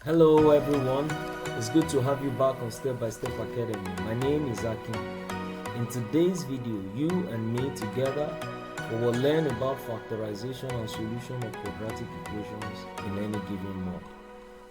Hello everyone, it's good to have you back on Step by Step Academy. My name is Akin. In today's video, you and me together we will learn about factorization and solution of quadratic equations in any given month.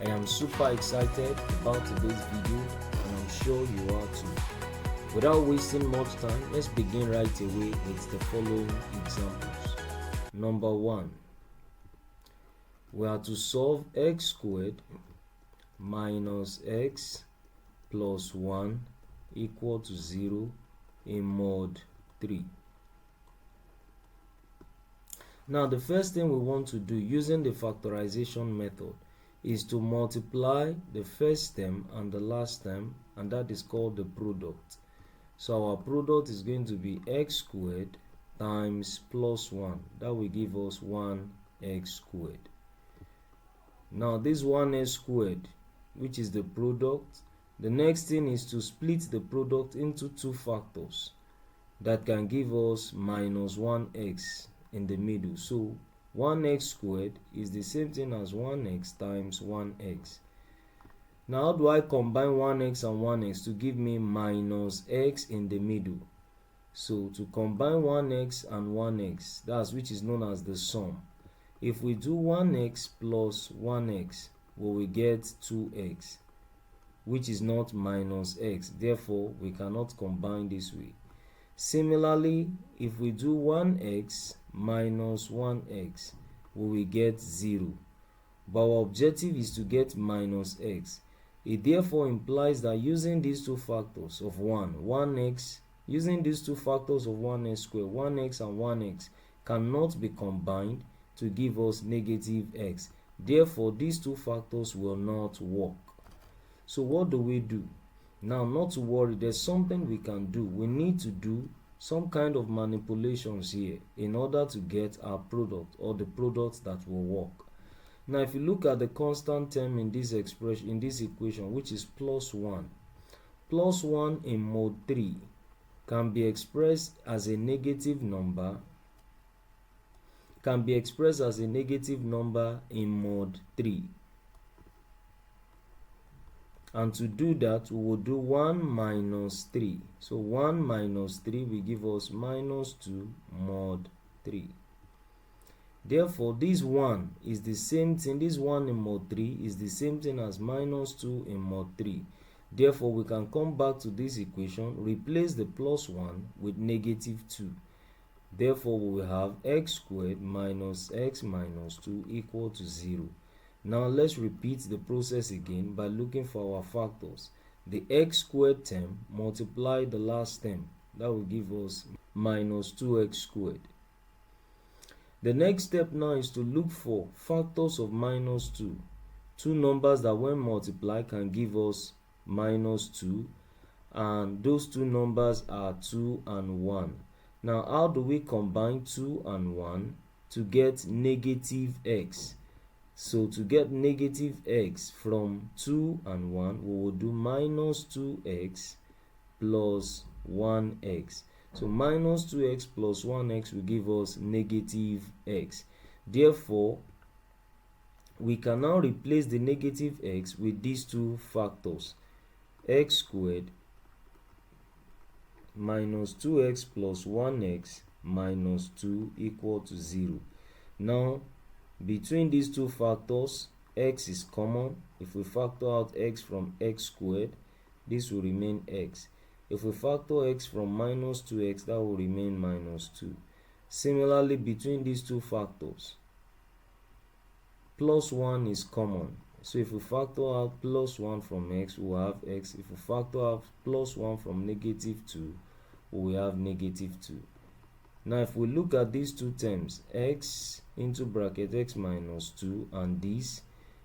I am super excited about today's video and I'm sure you are too. Without wasting much time, let's begin right away with the following examples. Number 1. We are to solve x squared minus x plus 1 equal to 0 in mod 3. Now the first thing we want to do using the factorization method is to multiply the first term and the last term, and that is called the product. So our product is going to be x squared times plus 1. That will give us 1x squared. Now this 1x squared, which is the product, the next thing is to split the product into two factors that can give us minus 1x in the middle. So 1x squared is the same thing as 1x times 1x. Now how do I combine 1x and 1x to give me minus x in the middle? So to combine 1x and 1x, that's which is known as the sum. If we do 1x plus 1x, we will get 2x, which is not minus x. Therefore, we cannot combine this way. Similarly, if we do 1x minus 1x, we will get 0. But our objective is to get minus x. It therefore implies that using these two factors of 1x, using these two factors of 1x squared, 1x and 1x cannot be combined to give us negative x. Therefore, these two factors will not work. So what do we do? Now, not to worry, there's something we can do. We need to do some kind of manipulations here in order to get our product or the product that will work. Now, if you look at the constant term in this expression, in this equation, which is plus 1 in mod 3 can be expressed as a negative number in mod 3. And to do that, we will do 1 minus 3. So 1 minus 3 will give us minus 2 mod 3. Therefore, this 1 is the same thing. This 1 in mod 3 is the same thing as minus 2 in mod 3. Therefore, we can come back to this equation, replace the plus 1 with negative 2. Therefore, we will have x squared minus x minus 2 equal to 0. Now, let's repeat the process again by looking for our factors. The x squared term multiply the last term. That will give us minus 2x squared. The next step now is to look for factors of minus 2. Two numbers that when multiplied can give us minus 2. And those two numbers are 2 and 1. Now, how do we combine 2 and 1 to get negative x? So to get negative x from 2 and 1, we will do minus 2x plus 1x. So minus 2x plus 1x will give us negative x. Therefore, we can now replace the negative x with these two factors. X squared minus 2x plus 1x minus 2 equal to 0. Now, between these two factors, x is common. If we factor out x from x squared, this will remain x. If we factor x from minus 2x, that will remain minus 2. Similarly, between these two factors, plus 1 is common. So if we factor out plus 1 from x, we will have x. If we factor out plus 1 from negative 2, we will have negative 2. Now, if we look at these two terms, x into bracket x minus 2 and this,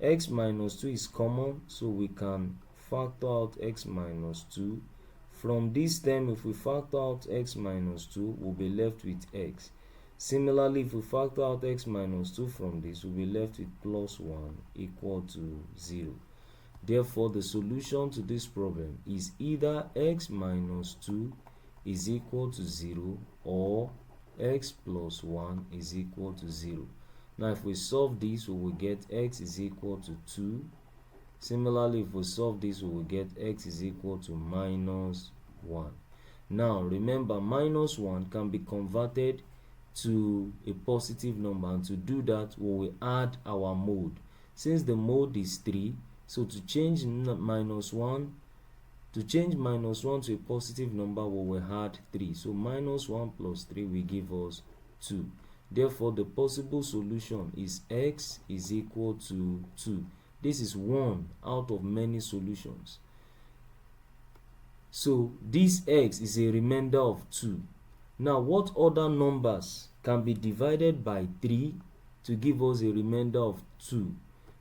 x minus 2 is common, so we can factor out x minus 2. From this term, if we factor out x minus 2, we'll be left with x. Similarly, if we factor out x minus 2 from this, we'll be left with plus 1 equal to 0. Therefore, the solution to this problem is either x minus 2 is equal to 0 or x plus 1 is equal to 0. Now, if we solve this, we will get x is equal to 2 Similarly, if we solve this, we will get x is equal to minus 1. Now remember, minus 1 can be converted to a positive number, and to do that we will add our mode. Since the mode is 3, so to change minus 1 to a positive number, we will add 3. So minus 1 plus 3 will give us 2. Therefore, the possible solution is x is equal to 2. This is one out of many solutions. So this x is a remainder of 2. Now, what other numbers can be divided by 3 to give us a remainder of 2?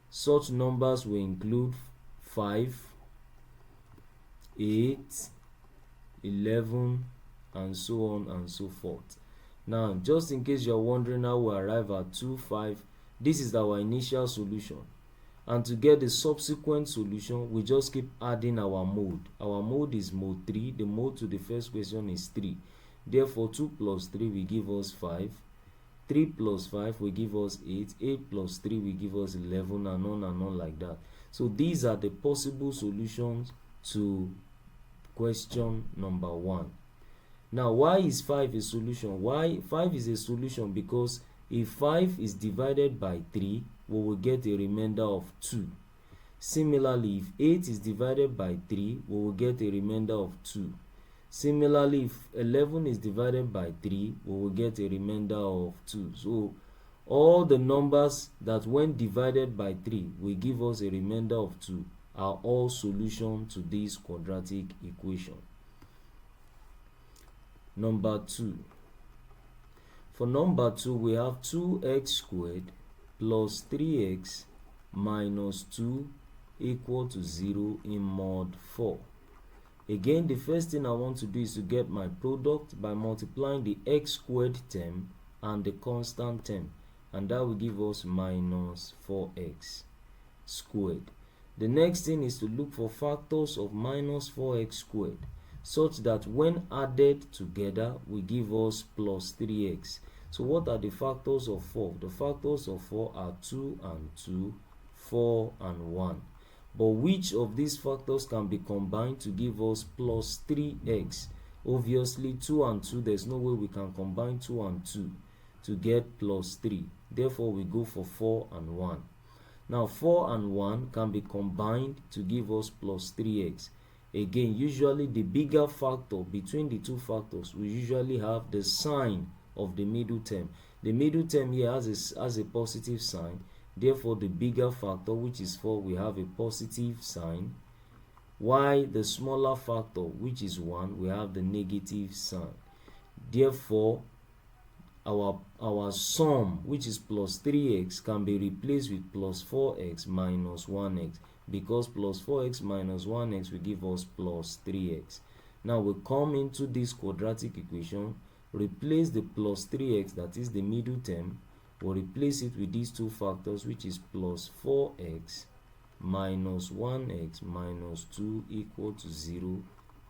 Such numbers will include 5, 8, 11, and so on and so forth. Now, just in case you're wondering how we arrive at 2, 5, this is our initial solution. And to get the subsequent solution, we just keep adding our mode. Our mode is mode 3. The mode to the first question is 3. Therefore, 2 plus 3 will give us 5. 3 plus 5 will give us 8. 8 plus 3 will give us 11, and on like that. So these are the possible solutions to question number 1. Now, why is 5 a solution? Why 5 is a solution? Because if 5 is divided by 3, we will get a remainder of 2. Similarly, if 8 is divided by 3, we will get a remainder of 2. Similarly, if 11 is divided by 3, we will get a remainder of 2. So all the numbers that when divided by 3 will give us a remainder of 2 are all solutions to this quadratic equation. Number 2. For number 2, we have 2x squared plus 3x minus 2 equal to 0 in mod 4. Again, the first thing I want to do is to get my product by multiplying the x squared term and the constant term, and that will give us minus 4x squared. The next thing is to look for factors of minus 4x squared, such that when added together will give us plus 3x. So what are the factors of 4? The factors of 4 are 2 and 2, 4 and 1. But which of these factors can be combined to give us plus 3x? Obviously 2 and 2, there's no way we can combine 2 and 2 to get plus 3. Therefore we go for 4 and 1. Now 4 and 1 can be combined to give us plus 3x. Again, usually the bigger factor between the two factors, we usually have the sign of the middle term. The middle term here has a positive sign. Therefore, the bigger factor, which is 4, we have a positive sign. While the smaller factor, which is 1, we have the negative sign. Therefore, our sum, which is plus 3x, can be replaced with plus 4x minus 1x, because plus 4x minus 1x will give us plus 3x. Now we come into this quadratic equation, replace the plus 3x, that is the middle term, we'll replace it with these two factors, which is plus 4x minus 1x minus 2 equal to 0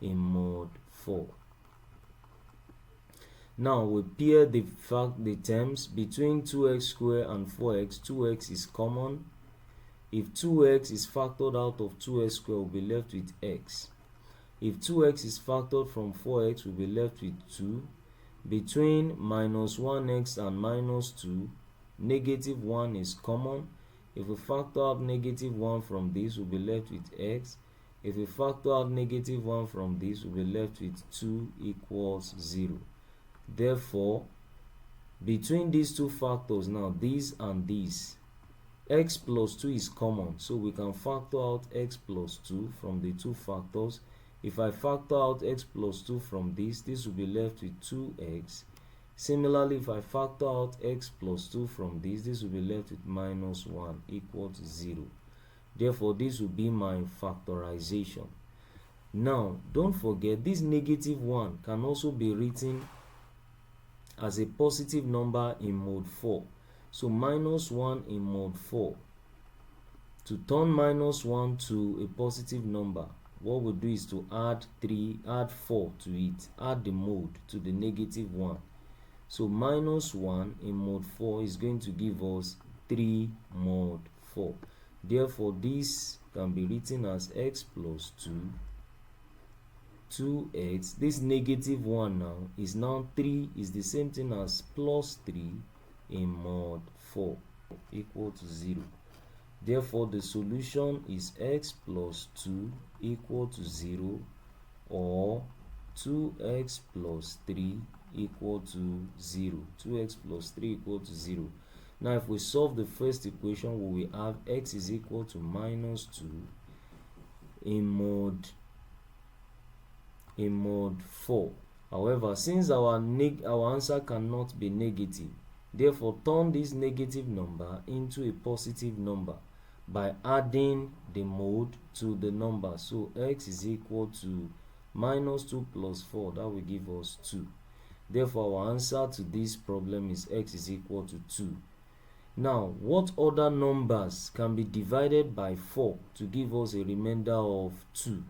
in mod 4. Now we pair the terms between 2x squared and 4x. 2x is common. If 2x is factored out of 2x squared, we'll be left with x. If 2x is factored from 4x, we'll be left with 2. Between minus 1x and minus 2, negative 1 is common. If we factor out negative 1 from this, we'll be left with x. If we factor out negative 1 from this, we'll be left with 2 equals 0. Therefore, between these two factors now, this and this, x plus 2 is common, so we can factor out x plus 2 from the two factors. If I factor out x plus 2 from this will be left with 2x. Similarly, if I factor out x plus 2 from this will be left with minus 1 equal to 0. Therefore, this will be my factorization. Now, don't forget, this negative 1 can also be written as a positive number in mode 4. So minus 1 in mode 4. To turn minus 1 to a positive number, what we'll do is to add 4 to it, add the mode to the negative 1. So minus 1 in mode 4 is going to give us 3 mod 4. Therefore, this can be written as x plus 2x. This negative 1 now is now 3, is the same thing as plus 3 in mod 4 equal to 0. Therefore, the solution is x plus 2 equal to 0, or 2x plus 3 equal to 0. 2x plus 3 equal to 0. Now, if we solve the first equation, we will have x is equal to minus 2 in mod 4. However, since our answer cannot be negative, therefore turn this negative number into a positive number by adding the mode to the number. So x is equal to minus 2 plus 4, that will give us 2. Therefore, our answer to this problem is x is equal to 2. Now, what other numbers can be divided by 4 to give us a remainder of 2?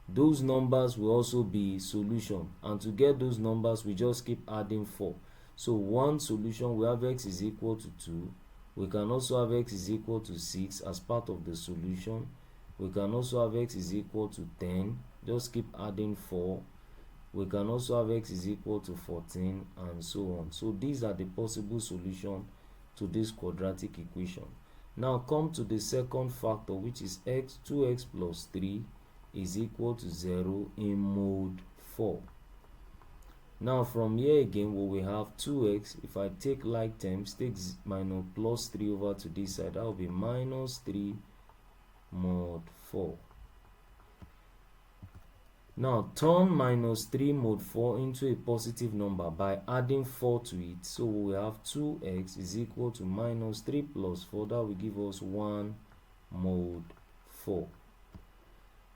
Those numbers will also be solution, and to get those numbers we just keep adding 4. So one solution, we have x is equal to 2. We can also have x is equal to 6 as part of the solution. We can also have x is equal to 10. Just keep adding 4. We can also have x is equal to 14, and so on. So these are the possible solutions to this quadratic equation. Now come to the second factor, which is 2x plus 3 is equal to 0 in mod 4. Now from here again, we will have 2x. If I take like terms, take minus plus 3 over to this side, that will be minus 3 mod 4. Now turn minus 3 mod 4 into a positive number by adding 4 to it. So we will have 2x is equal to minus 3 plus 4, that will give us 1 mod 4.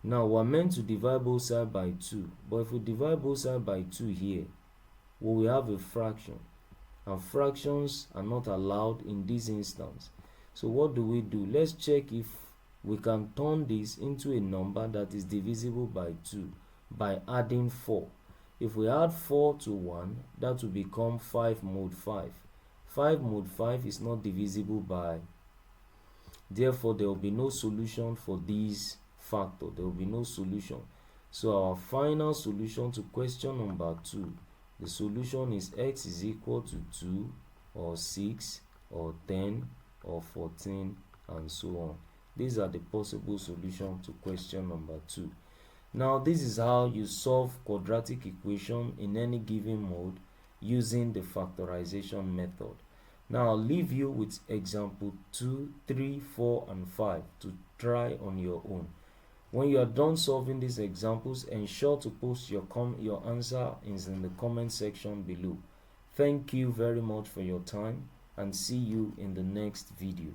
Now we're meant to divide both sides by 2, but if we divide both sides by 2 here, we will have a fraction, and fractions are not allowed in this instance. So what do? Let's check if we can turn this into a number that is divisible by 2 by adding 4. If we add 4 to 1, that will become 5 mod 5. 5 mod 5 is not divisible by, therefore there will be no solution for this factor. There will be no solution. So our final solution to question number 2, the solution is x is equal to 2 or 6 or 10 or 14, and so on. These are the possible solutions to question number 2. Now this is how you solve quadratic equation in any given mode using the factorization method. Now I'll leave you with example 2, 3, 4, and 5 to try on your own. When you are done solving these examples, ensure to post your answer in the comment section below. Thank you very much for your time, and see you in the next video.